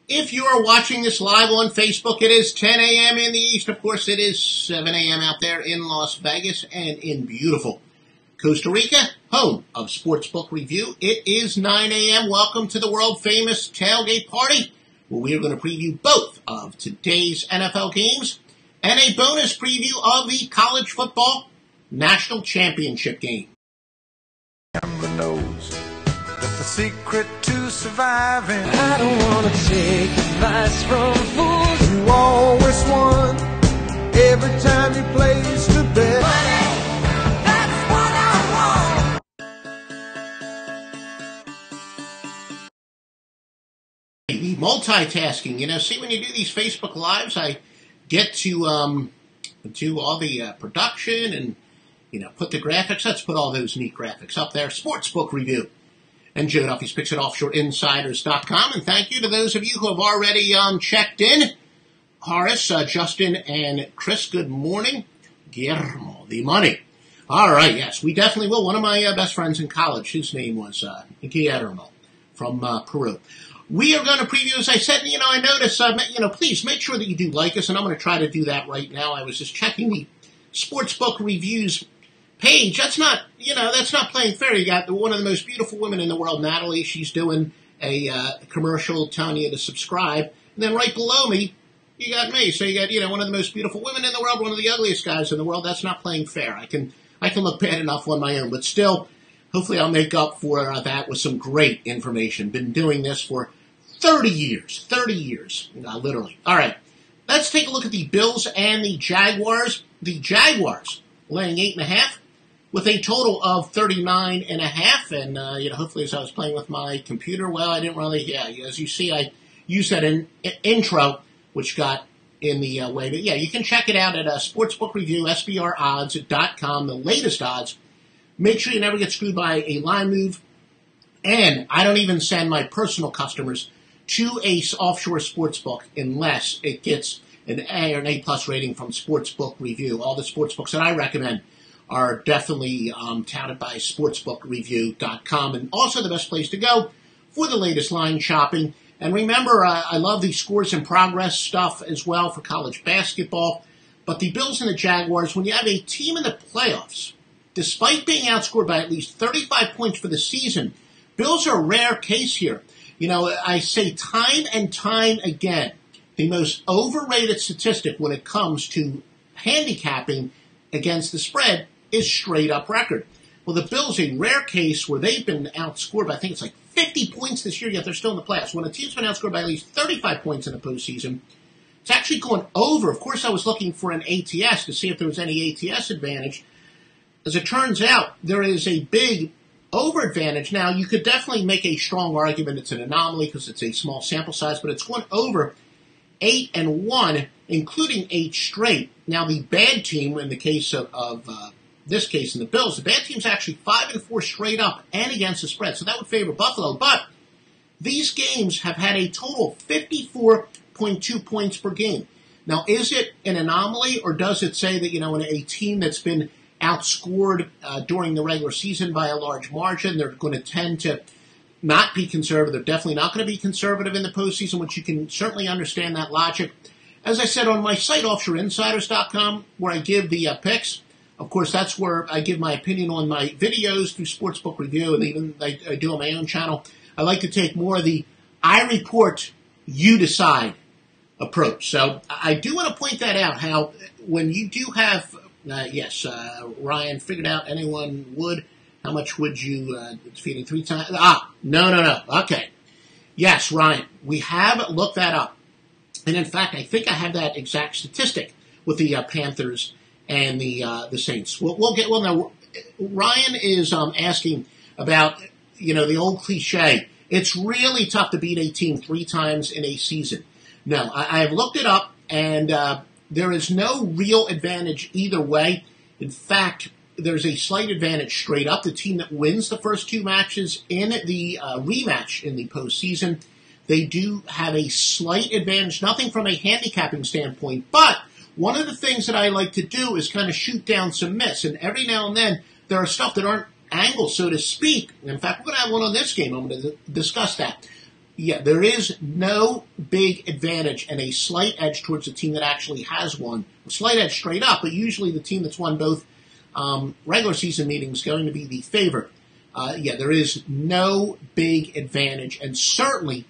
If you are watching this live on Facebook, it is 10 a.m. in the East. Of course, it is 7 a.m. out there in Las Vegas and in beautiful Costa Rica, home of Sportsbook Review. It is 9 a.m. Welcome to the world-famous tailgate party, where we are going to preview both of today's NFL games and a bonus preview of the college football national championship game. Everyone knows that the secret to surviving. I don't want to take advice from fools. You always won every time you placed a bet. That's what I want. The multitasking, see, when you do these Facebook Lives, I get to do all the production and, put the graphics. Let's put all those neat graphics up there. Sportsbook Review. And Joe Duffy's picks at offshoreinsiders.com. And thank you to those of you who have already checked in. Horace, Justin, and Chris, good morning. Guillermo, the money. All right, yes, we definitely will. One of my best friends in college, his name was Guillermo from Peru. We are going to preview, as I said, I noticed, please make sure that you do like us, and I'm going to try to do that right now. I was just checking the Sportsbook Reviews page. That's not playing fair. You got one of the most beautiful women in the world, Natalie. She's doing a commercial telling you to subscribe. And then right below me, you got me. So you got, one of the most beautiful women in the world, one of the ugliest guys in the world. That's not playing fair. I can look bad enough on my own, but still, hopefully I'll make up for that with some great information. Been doing this for 30 years, literally. All right, let's take a look at the Bills and the Jaguars. The Jaguars laying 8.5 with a total of 39.5. And, hopefully as I was playing with my computer, well, I didn't really, as you see, I used that intro, which got in the way. But, you can check it out at Sportsbook Review, SBRodds.com, the latest odds. Make sure you never get screwed by a line move. And I don't even send my personal customers to a offshore sportsbook unless it gets an A or an A+ rating from Sportsbook Review. All the sportsbooks that I recommend are definitely touted by sportsbookreview.com, and also the best place to go for the latest line shopping. And remember, I love the scores and progress stuff as well for college basketball. But the Bills and the Jaguars, when you have a team in the playoffs, despite being outscored by at least 35 points for the season, Bills are a rare case here. I say time and time again, the most overrated statistic when it comes to handicapping against the spread is straight-up record. Well, the Bills, a rare case where they've been outscored by, I think it's like 50 points this year, yet they're still in the playoffs. When a team's been outscored by at least 35 points in the postseason, it's actually going over. Of course, I was looking for an ATS to see if there was any ATS advantage. As it turns out, there is a big over advantage. Now, you could definitely make a strong argument it's an anomaly because it's a small sample size, but it's going over 8-1, including 8 straight. Now, the bad team, in the case of this case in the Bills, the bad team's actually 5-4 straight up and against the spread, so that would favor Buffalo. But these games have had a total of 54.2 points per game. Now, is it an anomaly, or does it say that, in a team that's been outscored during the regular season by a large margin, they're going to tend to not be conservative? They're definitely not going to be conservative in the postseason, which you can certainly understand that logic. As I said, on my site, offshoreinsiders.com, where I give the picks, of course, that's where I give my opinion on my videos through Sportsbook Review, and even I do on my own channel. I like to take more of the I report, you decide approach. So I do want to point that out, how when you do have, Ryan figured out anyone would. How much would you, feeding 3 times? No. Okay. Yes, Ryan, we have looked that up. And in fact, I think I have that exact statistic with the Panthers and the Saints. Now, Ryan is asking about, the old cliche. It's really tough to beat a team 3 times in a season. No, I have looked it up, and there is no real advantage either way. In fact, there's a slight advantage straight up. The team that wins the first 2 matches in the rematch in the postseason, they do have a slight advantage, nothing from a handicapping standpoint. But one of the things that I like to do is kind of shoot down some myths. And every now and then, there are stuff that aren't angles, so to speak. In fact, we're going to have one on this game. I'm going to discuss that. yeah, there is no big advantage and a slight edge towards the team that actually has won. A slight edge straight up, but usually the team that's won both regular season meetings is going to be the favorite. Yeah, there is no big advantage, and certainly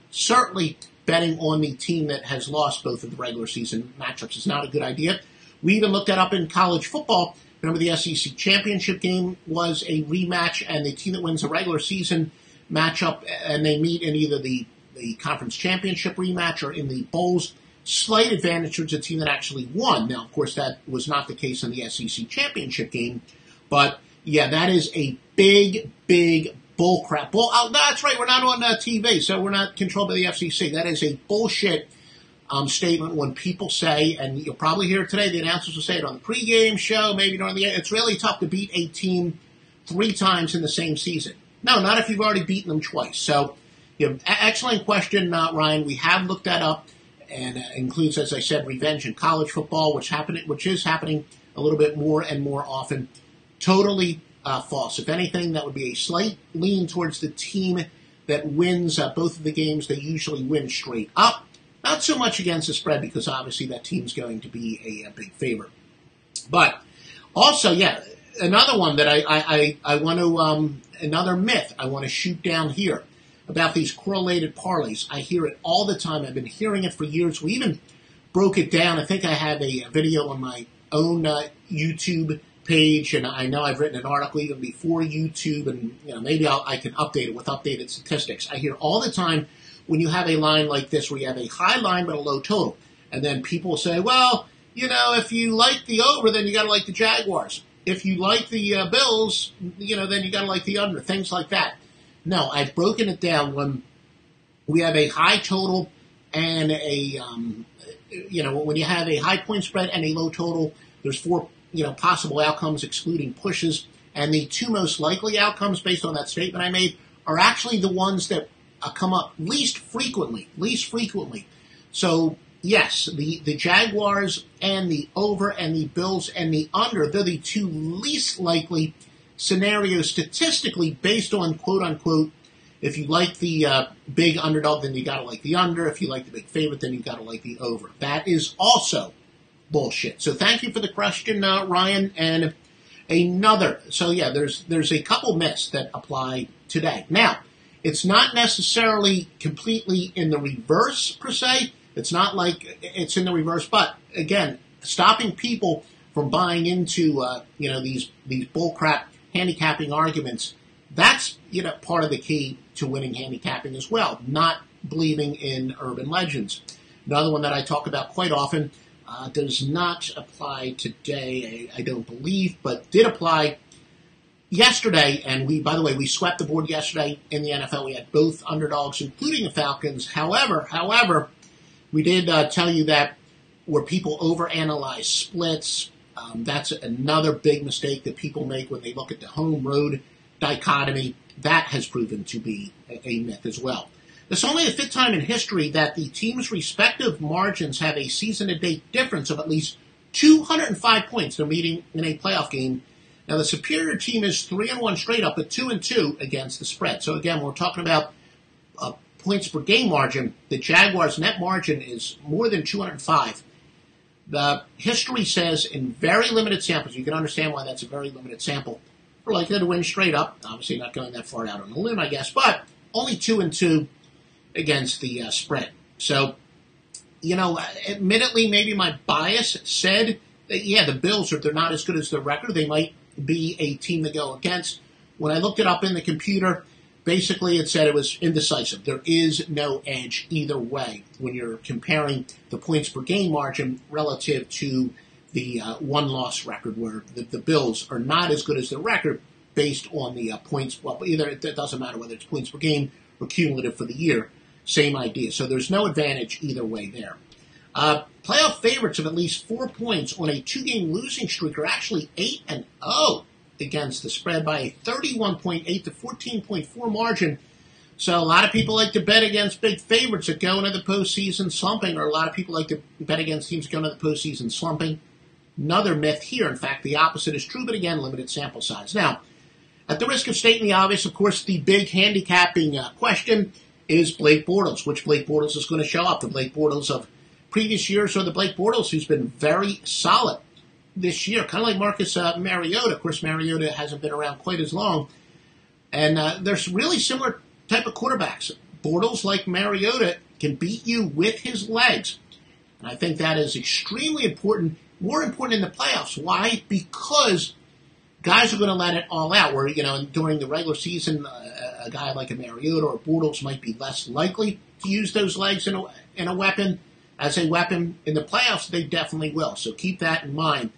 betting on the team that has lost both of the regular season matchups is not a good idea. We even looked that up in college football. Remember, the SEC championship game was a rematch, and the team that wins the regular season matchup, and they meet in either the conference championship rematch or in the bowls, slight advantage towards the team that actually won. Now, of course, that was not the case in the SEC championship game, but yeah, that is a big bullcrap. Oh, that's right, we're not on TV, so we're not controlled by the FCC. That is a bullshit statement when people say, and you'll probably hear it today, the announcers will say it on the pregame show, maybe during the, it's really tough to beat a team 3 times in the same season. No, not if you've already beaten them twice. So, excellent question, Ryan. We have looked that up, and includes, as I said, revenge in college football, which is happening a little bit more and more often. Totally false. If anything, that would be a slight lean towards the team that wins both of the games. They usually win straight up. Not so much against the spread, because obviously that team's going to be a big favorite. But also, yeah, another one that I want to, another myth I want to shoot down here about these correlated parlays. I hear it all the time. I've been hearing it for years. We even broke it down. I think I have a video on my own YouTube page, and I know I've written an article even before YouTube, and maybe I can update it with updated statistics. I hear all the time when you have a line like this where you have a high line but a low total, and then people say, well, if you like the over, then you got to like the Jaguars. If you like the Bills, then you got to like the under, things like that. No, I've broken it down when we have a high total and a, when you have a high point spread and a low total, there's 4, possible outcomes excluding pushes. And the 2 most likely outcomes based on that statement I made are actually the ones that come up least frequently. So, yes, the Jaguars and the over and the Bills and the under, they're the 2 least likely scenarios statistically based on quote-unquote, if you like the big underdog, then you got to like the under. If you like the big favorite, then you got to like the over. That is also bullshit. So thank you for the question, Ryan. And another, so yeah, there's a couple myths that apply today. Now, it's not necessarily completely in the reverse, per se. It's not like it's in the reverse, but again, stopping people from buying into, these bullcrap handicapping arguments, that's, part of the key to winning handicapping as well, not believing in urban legends. Another one that I talk about quite often does not apply today, I don't believe, but did apply yesterday, and by the way, we swept the board yesterday in the NFL. We had both underdogs, including the Falcons. However, we did tell you that where people overanalyze splits, that's another big mistake that people make when they look at the home-road dichotomy. That has proven to be a myth as well. It's only the 5th time in history that the team's respective margins have a season-to-date difference of at least 205 points. They're meeting in a playoff game. Now, the superior team is 3-1 straight up, but 2-2 against the spread. So, again, we're talking about points per game margin. The Jaguars' net margin is more than 205. The history says in very limited samples, you can understand why that's a very limited sample, we're likely to win straight up. Obviously, not going that far out on a limb, I guess, but only 2-2 against the spread. So, admittedly, maybe my bias said that, yeah, the Bills, they're not as good as their record. They might be a team to go against. When I looked it up in the computer, basically it said it was indecisive. There is no edge either way when you're comparing the points per game margin relative to the one-loss record, where the Bills are not as good as their record based on the points. Well, either it doesn't matter whether it's points per game or cumulative for the year. Same idea. So there's no advantage either way there. Playoff favorites of at least 4 points on a 2-game losing streak are actually 8-0 against the spread by a 31.8 to 14.4 margin. So a lot of people like to bet against big favorites that go into the postseason slumping, or a lot of people like to bet against teams that go into the postseason slumping. Another myth here. In fact, the opposite is true, but again, limited sample size. Now, at the risk of stating the obvious, of course, the big handicapping question, is Blake Bortles. Which Blake Bortles is going to show up? The Blake Bortles of previous years or the Blake Bortles who's been very solid this year? Kind of like Marcus Mariota. Of course, Mariota hasn't been around quite as long. And there's really similar type of quarterbacks. Bortles, like Mariota, can beat you with his legs. And I think that is extremely important, more important in the playoffs. Why? Because guys are going to let it all out. Where, during the regular season, a guy like a Mariota or Bortles might be less likely to use those legs in a weapon. As a weapon in the playoffs, they definitely will. So keep that in mind.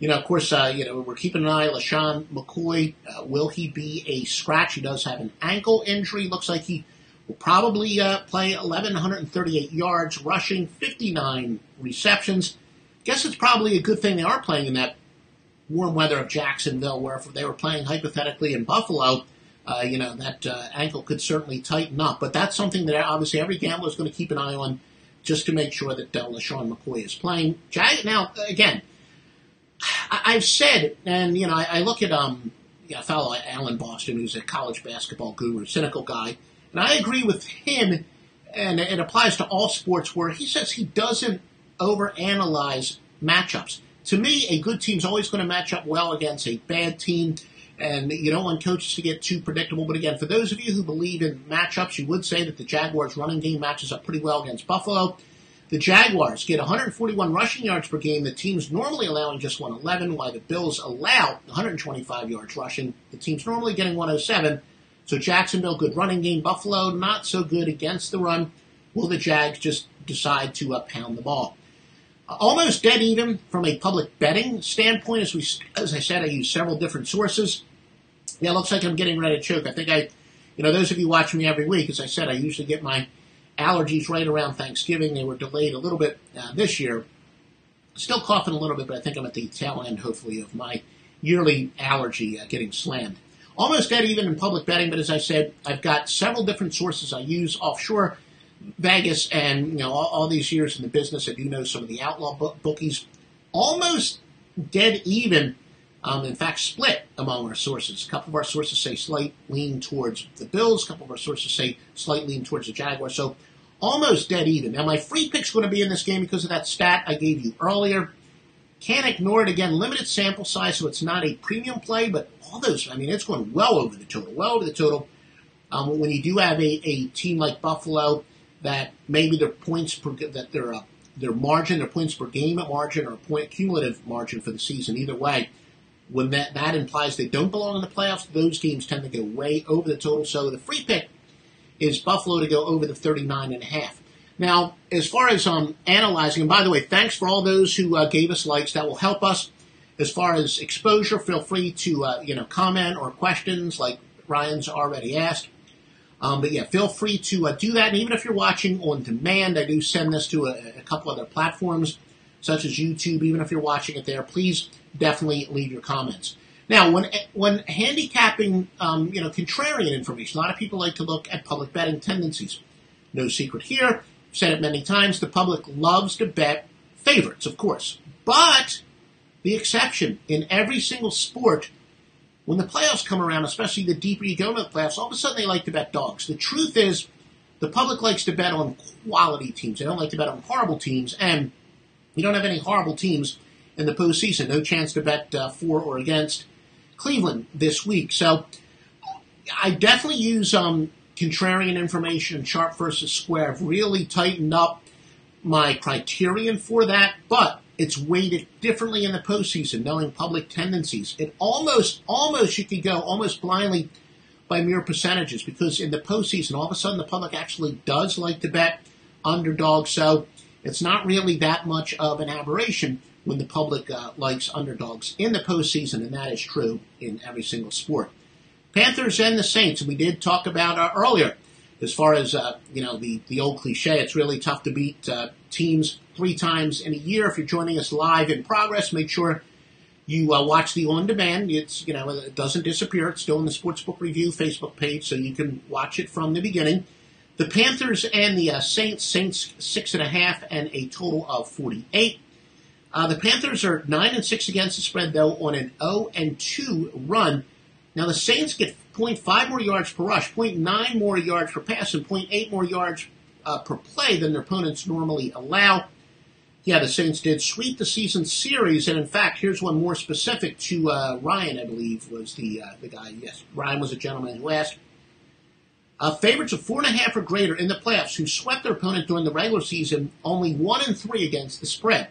Of course, we're keeping an eye on LeSean McCoy. Will he be a scratch? He does have an ankle injury. Looks like he will probably play 1,138 yards, rushing 59 receptions. Guess it's probably a good thing they are playing in that warm weather of Jacksonville, where if they were playing hypothetically in Buffalo, that ankle could certainly tighten up. But that's something that obviously every gambler is going to keep an eye on just to make sure that LeSean McCoy is playing. Now, again, I've said, and, I look at a fellow, Alan Boston, who's a college basketball guru, cynical guy, and I agree with him, and it applies to all sports, where he says he doesn't overanalyze matchups. To me, a good team's always going to match up well against a bad team, and you don't want coaches to get too predictable. But again, for those of you who believe in matchups, you would say that the Jaguars' running game matches up pretty well against Buffalo. The Jaguars get 141 rushing yards per game. The team's normally allowing just 111, while the Bills allow 125 yards rushing. The team's normally getting 107. So Jacksonville, good running game. Buffalo, not so good against the run. Will the Jags just decide to pound the ball? Almost dead even from a public betting standpoint. As I said, I use several different sources. Yeah, it looks like I'm getting ready to choke. I think those of you watching me every week, as I said, I usually get my allergies right around Thanksgiving. They were delayed a little bit this year. Still coughing a little bit, but I think I'm at the tail end, hopefully, of my yearly allergy getting slammed. Almost dead even in public betting, but as I said, I've got several different sources I use offshore. Vegas and all these years in the business, I do know some of the outlaw bookies. Almost dead even, in fact, split among our sources. A couple of our sources say slight lean towards the Bills. A couple of our sources say slight lean towards the Jaguars. So almost dead even. Now, my free pick's going to be in this game because of that stat I gave you earlier. Can't ignore it. Again, limited sample size, so it's not a premium play, but all those, it's going well over the total. When you do have a team like Buffalo, that maybe their points per their margin, their points per game margin, or cumulative margin for the season, either way, when that implies they don't belong in the playoffs, those games tend to go way over the total. So the free pick is Buffalo to go over the 39.5. Now, as far as analyzing, and by the way, thanks for all those who gave us likes. That will help us. As far as exposure, feel free to comment or questions like Ryan's already asked. But yeah, feel free to do that. And even if you're watching on demand, I do send this to a couple other platforms, such as YouTube. Even if you're watching it there, please definitely leave your comments. Now, when handicapping, contrarian information, a lot of people like to look at public betting tendencies. No secret here. I've said it many times. The public loves to bet favorites, of course. But the exception in every single sport, when the playoffs come around, especially the deeper you go into the playoffs, all of a sudden they like to bet dogs. The truth is, the public likes to bet on quality teams. They don't like to bet on horrible teams, and we don't have any horrible teams in the postseason. No chance to bet for or against Cleveland this week. So I definitely use contrarian information and sharp versus square. I've really tightened up my criterion for that, but it's weighted differently in the postseason, knowing public tendencies. It almost you could go almost blindly by mere percentages, because in the postseason, all of a sudden the public actually does like to bet underdogs. So it's not really that much of an aberration when the public likes underdogs in the postseason, and that is true in every single sport. Panthers and the Saints, and we did talk about earlier, as far as the old cliche, it's really tough to beat teams 3 times in a year. If you're joining us live in progress, make sure you watch the on-demand. It doesn't disappear. It's still in the Sportsbook Review Facebook page, so you can watch it from the beginning. The Panthers and the Saints 6.5 and a total of 48. The Panthers are 9-6 against the spread, though, on an 0-2 run. Now, the Saints get 0.5 more yards per rush, 0.9 more yards per pass, and 0.8 more yards per play than their opponents normally allow. Yeah, the Saints did sweep the season series, and in fact, here's one more specific to Ryan, I believe, was the guy. Yes, Ryan was a gentleman who asked. Favorites of 4.5 or greater in the playoffs who swept their opponent during the regular season, only 1-3 against the spread.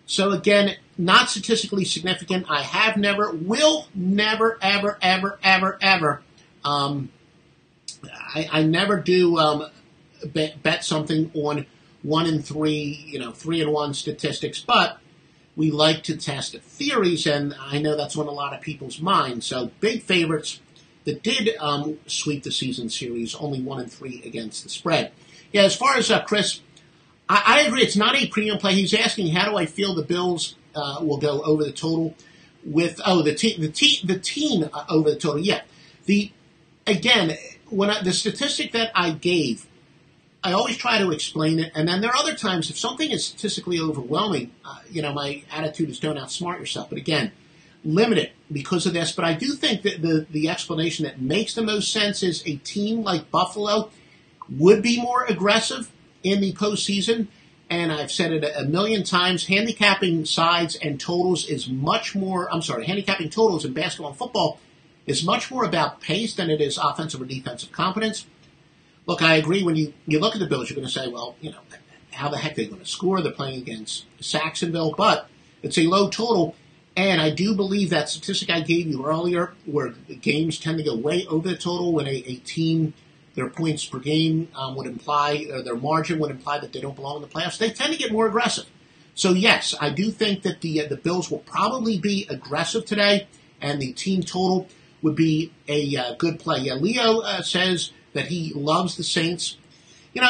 So again, not statistically significant. I have never, will never, ever, ever, ever, ever. I never do bet something on 1-3, 3-1 statistics, but we like to test theories, and I know that's on a lot of people's minds. So big favorites that did sweep the season series, only 1-3 against the spread. Yeah, as far as Chris, I agree. It's not a premium play. He's asking, how do I feel the Bills will go over the total with the team over the total? Yeah, the statistic that I gave, I always try to explain it, and then there are other times if something is statistically overwhelming, my attitude is don't outsmart yourself. But again, limit it because of this. But I do think that the explanation that makes the most sense is a team like Buffalo would be more aggressive in the postseason. And I've said it a million times, handicapping sides and totals is much more, handicapping totals in basketball and football is much more about pace than it is offensive or defensive competence. Look, I agree. When you look at the Bills, you're going to say, well, how the heck are they going to score? They're playing against Saxonville, but it's a low total. And I do believe that statistic I gave you earlier, where games tend to go way over the total when a team, their points per game would imply, or their margin would imply that they don't belong in the playoffs. They tend to get more aggressive. So yes, I do think that the Bills will probably be aggressive today, and the team total would be a good play. Yeah, Leo says that he loves the Saints. You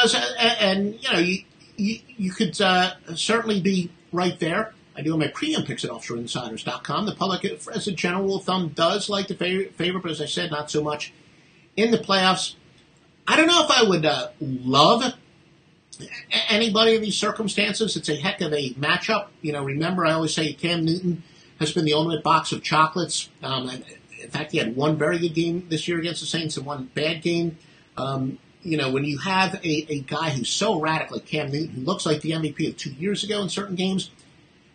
could certainly be right there. I do have my premium picks at offshoreinsiders.com. The public, as a general rule of thumb, does like the favorite, but as I said, not so much in the playoffs. I don't know if I would love anybody in these circumstances. It's a heck of a matchup. Remember, I always say Cam Newton has been the ultimate box of chocolates. In fact, he had one very good game this year against the Saints and one bad game. When you have a guy who's so erratic like Cam Newton, who looks like the MVP of 2 years ago in certain games,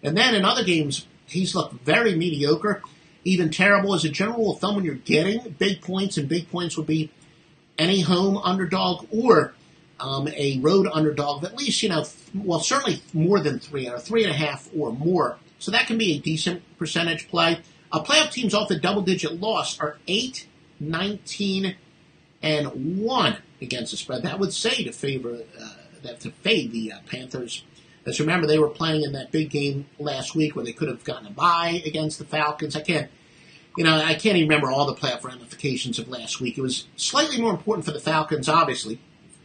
and then in other games, he's looked very mediocre, even terrible. As a general rule of thumb, when you're getting big points, and big points would be any home underdog or a road underdog, at least, certainly more than 3 or 3.5 or more. So that can be a decent percentage play. Playoff teams off the double-digit loss are 8, 19, and 1 against the spread. That would say to fade the Panthers. As remember, they were playing in that big game last week where they could have gotten a bye against the Falcons. I can't even remember all the playoff ramifications of last week. It was slightly more important for the Falcons, obviously.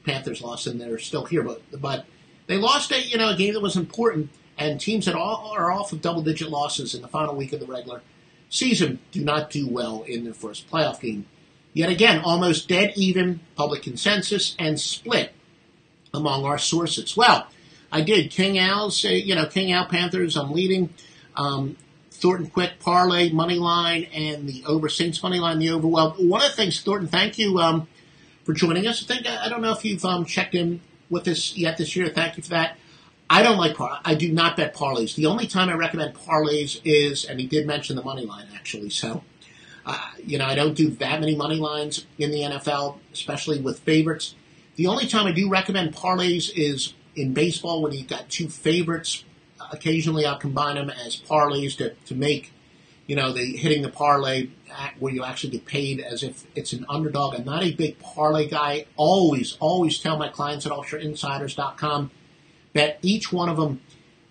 Panthers lost, and they're still here, but they lost a game that was important. And teams that are off of double-digit losses in the final week of the regular season do not do well in their first playoff game. Yet again, almost dead even, public consensus, and split among our sources. Well, I did King Al's, King Al Panthers, I'm leading. Thornton Quick parlay money line and the over Saints money line, the over. Well, one of the things, Thornton, thank you for joining us. I don't know if you've checked in with us yet this year. Thank you for that. I do not bet parlays. The only time I recommend parlays is, and he did mention the money line actually. So, I don't do that many money lines in the NFL, especially with favorites. The only time I do recommend parlays is in baseball when you've got two favorites. Occasionally I'll combine them as parlays to make, the hitting the parlay where you actually get paid as if it's an underdog. I'm not a big parlay guy. Always tell my clients at offshoreinsiders.com, bet each one of them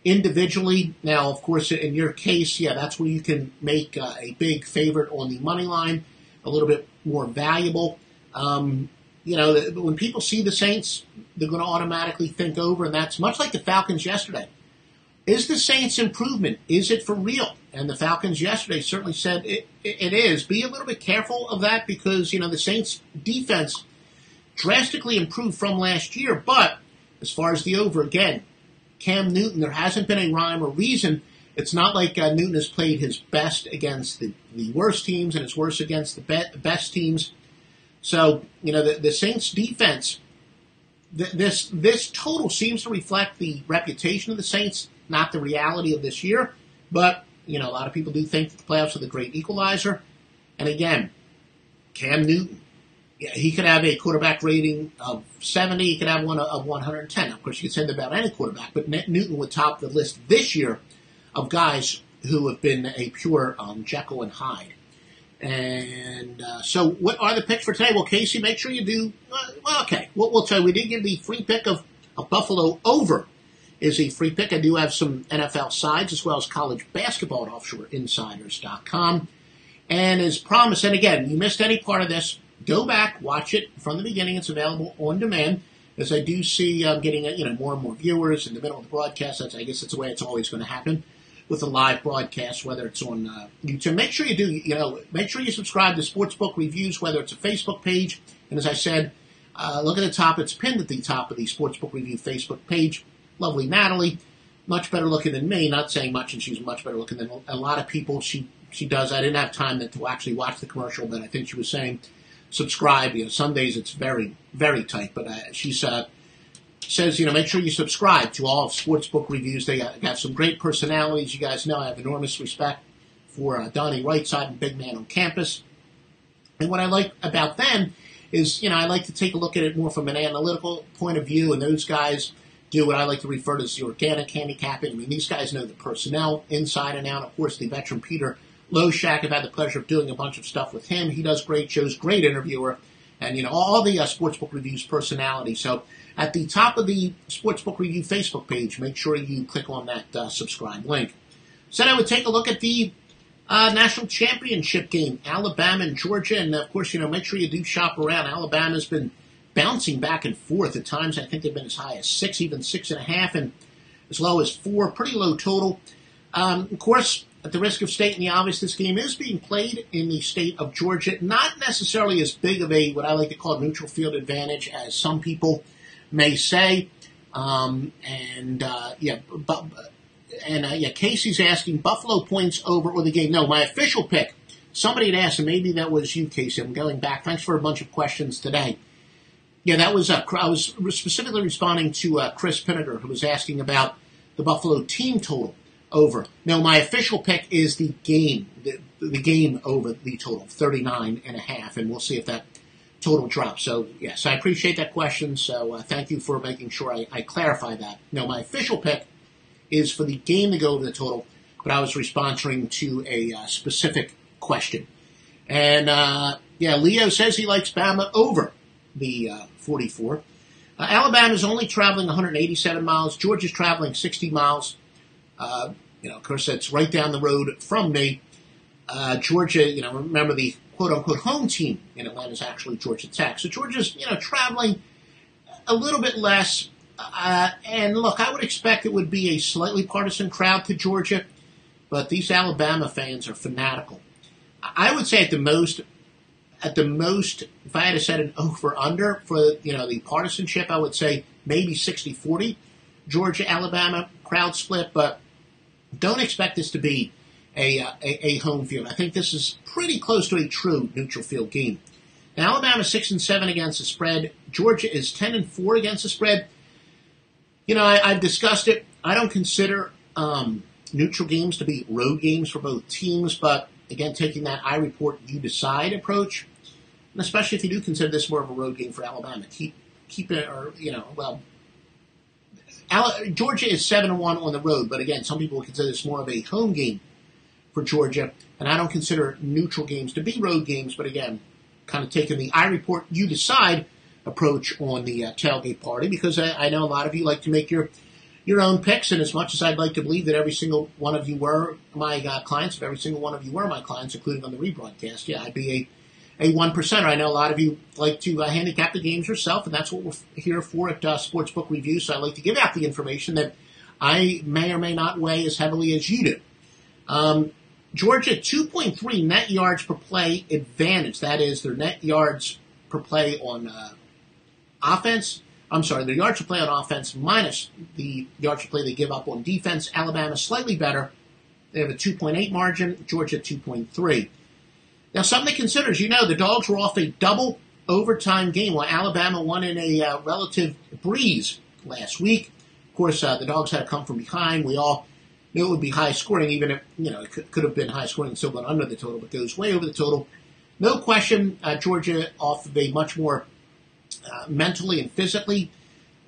individually. Now, of course, in your case, that's where you can make a big favorite on the money line, a little bit more valuable. When people see the Saints, they're going to automatically think over, and that's much like the Falcons yesterday. Is the Saints improvement? Is it for real? And the Falcons yesterday certainly said it is. Be a little bit careful of that because, the Saints defense drastically improved from last year. But as far as the over, again, Cam Newton, there hasn't been a rhyme or reason It's not like Newton has played his best against the worst teams and his worst against the best teams. So, the Saints defense, this total seems to reflect the reputation of the Saints, not the reality of this year. But, a lot of people do think that the playoffs are the great equalizer. And again, Cam Newton, he could have a quarterback rating of 70. He could have one of 110. Of course, you could say that about any quarterback. But Newton would top the list this year of guys who have been a pure Jekyll and Hyde. And so what are the picks for today? Well, Casey, make sure you do. Okay. We'll tell you, we did give the free pick of a Buffalo over is a free pick. I do have some NFL sides as well as college basketball at offshoreinsiders.com. And as promised, and again, you missed any part of this, go back, watch it from the beginning. It's available on demand. As I do see getting more and more viewers in the middle of the broadcast. I guess that's the way it's always going to happen with a live broadcast, whether it's on YouTube. Make sure you do, make sure you subscribe to Sportsbook Reviews, whether it's a Facebook page. And as I said, look at the top. It's pinned at the top of the Sportsbook Review Facebook page. Lovely Natalie, much better looking than me. Not saying much, and she's much better looking than a lot of people. She does. I didn't have time to actually watch the commercial, but I think she was saying subscribe. Some days it's very, very tight, but she says, make sure you subscribe to all of Sportsbook Reviews. They got some great personalities. You guys know I have enormous respect for Donnie Whiteside and Big Man on Campus. And what I like about them is, I like to take a look at it more from an analytical point of view, and those guys do what I like to refer to as the organic handicapping. I mean, these guys know the personnel inside and out. Of course, the veteran Peter Loshak, I've had the pleasure of doing a bunch of stuff with him. He does great shows, great interviewer, and, all the Sportsbook Reviews personality. So at the top of the Sportsbook Review Facebook page, make sure you click on that subscribe link. Said I would take a look at the national championship game, Alabama and Georgia. And, of course, make sure you do shop around. Alabama's been bouncing back and forth. At times, I think they've been as high as 6, even 6.5, and as low as 4. Pretty low total. Of course, at the risk of stating the obvious, this game is being played in the state of Georgia. Not necessarily as big of a, what I like to call, neutral field advantage as some people may say. Casey's asking Buffalo points over or the game. No, my official pick. Somebody had asked, and maybe that was you, Casey. I'm going back. Thanks for a bunch of questions today. Yeah, that was. I was specifically responding to Chris Pinniger, who was asking about the Buffalo team total over. No, my official pick is the game. The game over the total, 39.5, and we'll see if that total drops. So, yes, I appreciate that question. So, thank you for making sure I clarify that. No, my official pick is for the game to go over the total, but I was responding to a specific question. And, Leo says he likes Bama over the 44. Alabama's only traveling 187 miles. Georgia's traveling 60 miles. Of course, that's right down the road from me. Georgia, remember the quote-unquote home team in Atlanta is actually Georgia Tech. So Georgia's, traveling a little bit less. And look, I would expect it would be a slightly partisan crowd to Georgia, but these Alabama fans are fanatical. I would say at the most, if I had to set an over-under for, the partisanship, I would say maybe 60-40 Georgia-Alabama crowd split, but don't expect this to be a home field. I think this is pretty close to a true neutral field game. Now, Alabama 6-7 against the spread. Georgia is 10-4 against the spread. I've discussed it. I don't consider neutral games to be road games for both teams, but again, taking that I report, you decide approach, and especially if you do consider this more of a road game for Alabama, keep it, or Georgia is 7-1 on the road, but again, some people would consider this more of a home game for Georgia, and I don't consider neutral games to be road games, but again, kind of taking the I report, you decide approach on the tailgate party, because I know a lot of you like to make your own picks, and as much as I'd like to believe that every single one of you were my clients, if every single one of you were my clients, including on the rebroadcast, yeah, I'd be a 1%er. I know a lot of you like to handicap the games yourself, and that's what we're here for at Sportsbook Review, so I like to give out the information that I may or may not weigh as heavily as you do. Georgia, 2.3 net yards per play advantage. That is their net yards per play on offense. I'm sorry, their yards per play on offense minus the yards per play they give up on defense. Alabama slightly better They have a 2.8 margin, Georgia 2.3. Now, something to consider is, the Dogs were off a double overtime game while Alabama won in a relative breeze last week. Of course, the Dogs had to come from behind. We all knew it would be high scoring, even if, it could have been high scoring and still gone under the total, but goes way over the total. No question, Georgia off of a much more mentally and physically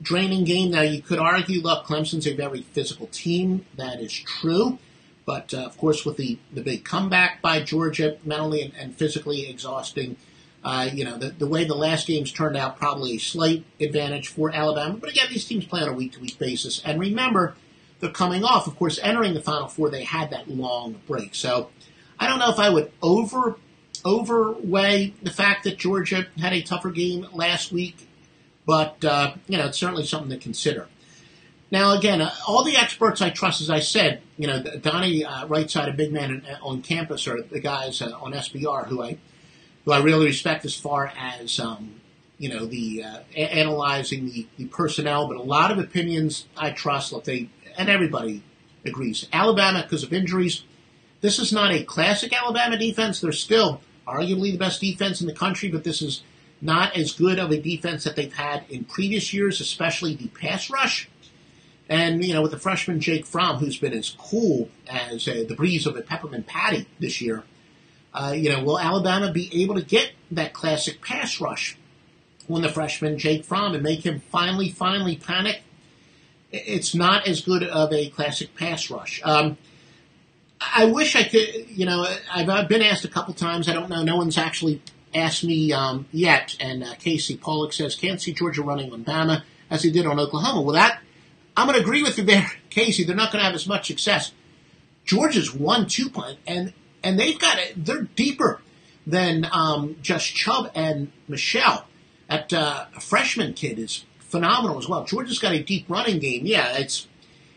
draining game. Now, you could argue, look, Clemson's a very physical team. That is true. But, of course, with the big comeback by Georgia, mentally and physically exhausting, the way the last games turned out, probably a slight advantage for Alabama. But, again, these teams play on a week-to-week basis. And remember, they're coming off. Of course, entering the Final Four, they had that long break. So I don't know if I would overweigh the fact that Georgia had a tougher game last week. But, it's certainly something to consider. Now, again, all the experts I trust, as I said, Donnie Rightside, a big man on campus, or the guys on SBR who I really respect as far as, analyzing the personnel. But a lot of opinions I trust. Look, and everybody agrees. Alabama, because of injuries, this is not a classic Alabama defense. They're still arguably the best defense in the country, but this is not as good of a defense that they've had in previous years, especially the pass rush. And, with the freshman Jake Fromm, who's been as cool as the breeze of a peppermint patty this year, will Alabama be able to get that classic pass rush when the freshman Jake Fromm and make him finally panic? It's not as good of a classic pass rush. I wish I could, I've been asked a couple times. I don't know. No one's actually asked me yet. And Casey Pollock says, can't see Georgia running on Bama as he did on Oklahoma. Well, I'm going to agree with you there, Casey. They're not going to have as much success. Georgia's 1-2 punt, and they're deeper than just Chubb and Michelle. That freshman kid is phenomenal as well. Georgia's got a deep running game. Yeah, it's,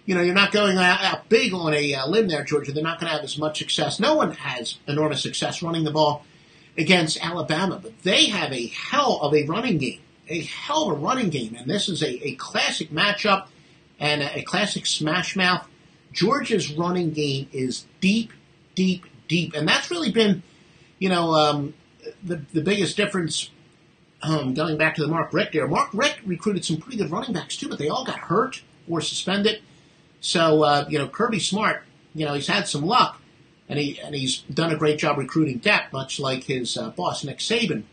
you're not going out big on a limb there, Georgia. They're not going to have as much success. No one has enormous success running the ball against Alabama, but they have a hell of a running game. And this is a classic matchup. And a classic smash mouth. Georgia's running game is deep. And that's really been, the biggest difference going back to the Mark Richt era. Mark Richt recruited some pretty good running backs, too, but they all got hurt or suspended. So, Kirby Smart, he's had some luck, and he's done a great job recruiting depth, much like his boss, Nick Saban.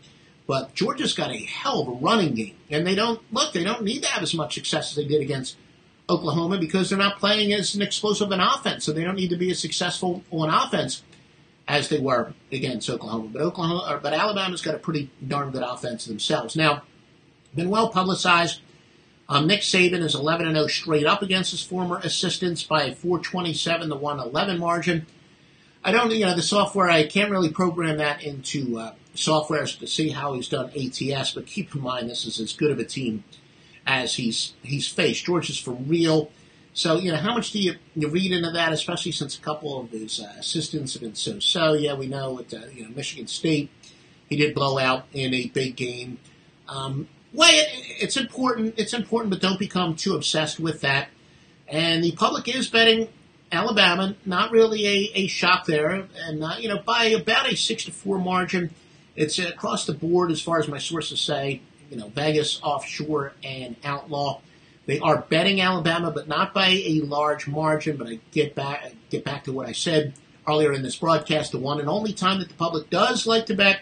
But Georgia's got a hell of a running game. And they don't need to have as much success as they did against Oklahoma because they're not playing as an explosive an offense, so they don't need to be as successful on offense as they were against Oklahoma. But Alabama's got a pretty darn good offense themselves. Now, been well publicized. Nick Saban is 11-0 straight up against his former assistants by a 427-111 margin. I don't, the software, I can't really program that into software to see how he's done ATS, but keep in mind this is as good of a team as he's faced. Georgia's for real. So, how much do you read into that, especially since a couple of his assistants have been so-so? Yeah, we know at Michigan State, he did blow out in a big game. It's important, but don't become too obsessed with that. And the public is betting Alabama, not really a shock there, and by about a 6-4 margin. It's across the board as far as my sources say. Vegas, Offshore, and Outlaw. They are betting Alabama, but not by a large margin. But I get back to what I said earlier in this broadcast. The one and only time that the public does like to bet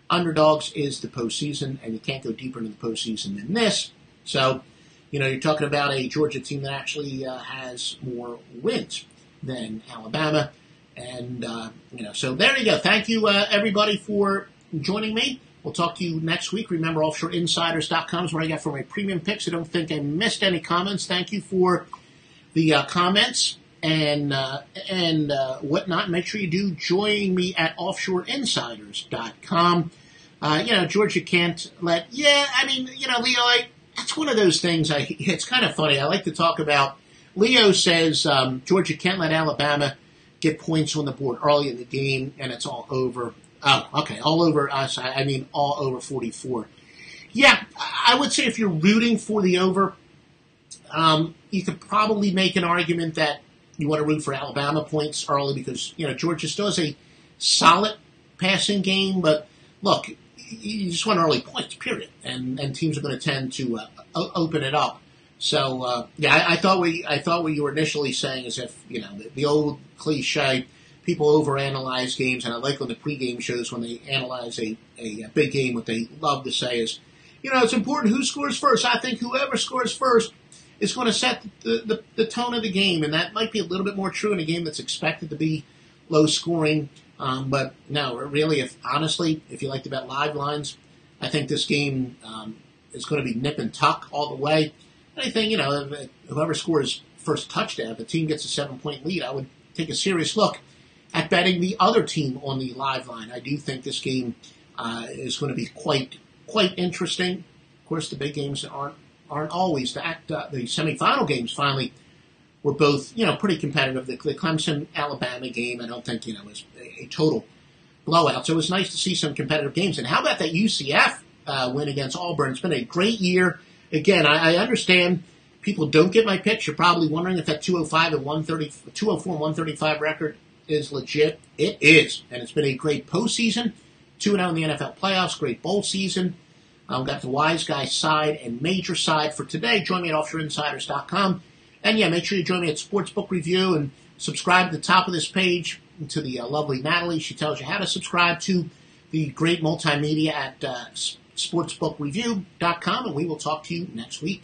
underdogs is the postseason, and you can't go deeper into the postseason than this. So, you're talking about a Georgia team that actually has more wins than Alabama. And, so there you go. Thank you, everybody, for joining me. We'll talk to you next week. Remember, offshoreinsiders.com is where I got for my premium picks. I don't think I missed any comments. Thank you for the comments and whatnot. Make sure you do join me at offshoreinsiders.com. Georgia can't let, Leo, that's one of those things, it's kind of funny. I like to talk about, Leo says Georgia can't let Alabama get points on the board early in the game, and it's all over. Oh, okay, all over us. I mean all over 44. Yeah, I would say if you're rooting for the over, you could probably make an argument that, you want to root for Alabama points early because, Georgia still has a solid passing game, but look, you just want early points, period. And teams are going to tend to open it up. So, I thought what you were initially saying is if, the old cliche, people overanalyze games, and I like on the pregame shows when they analyze a big game, what they love to say is, it's important who scores first. I think whoever scores first is going to set the tone of the game, and that might be a little bit more true in a game that's expected to be low scoring. But no, really, if you like to bet live lines, I think this game is going to be nip and tuck all the way. And I think, whoever scores first touchdown, if the team gets a 7-point lead, I would take a serious look at betting the other team on the live line. I do think this game is going to be quite interesting. Of course, the big games aren't always. The semifinal games finally were both pretty competitive. The Clemson-Alabama game, I don't think was a total blowout. So it was nice to see some competitive games. And how about that UCF win against Auburn? It's been a great year. Again, I understand people don't get my pitch. You're probably wondering if that 204 and 135 record is legit. It is, and it's been a great postseason. 2-0 in the NFL playoffs, great bowl season. Got the wise guy side and major side for today. Join me at offshoreinsiders.com. And make sure you join me at Sportsbook Review and subscribe at the top of this page to the lovely Natalie. She tells you how to subscribe to the great multimedia at sportsbookreview.com. And we will talk to you next week.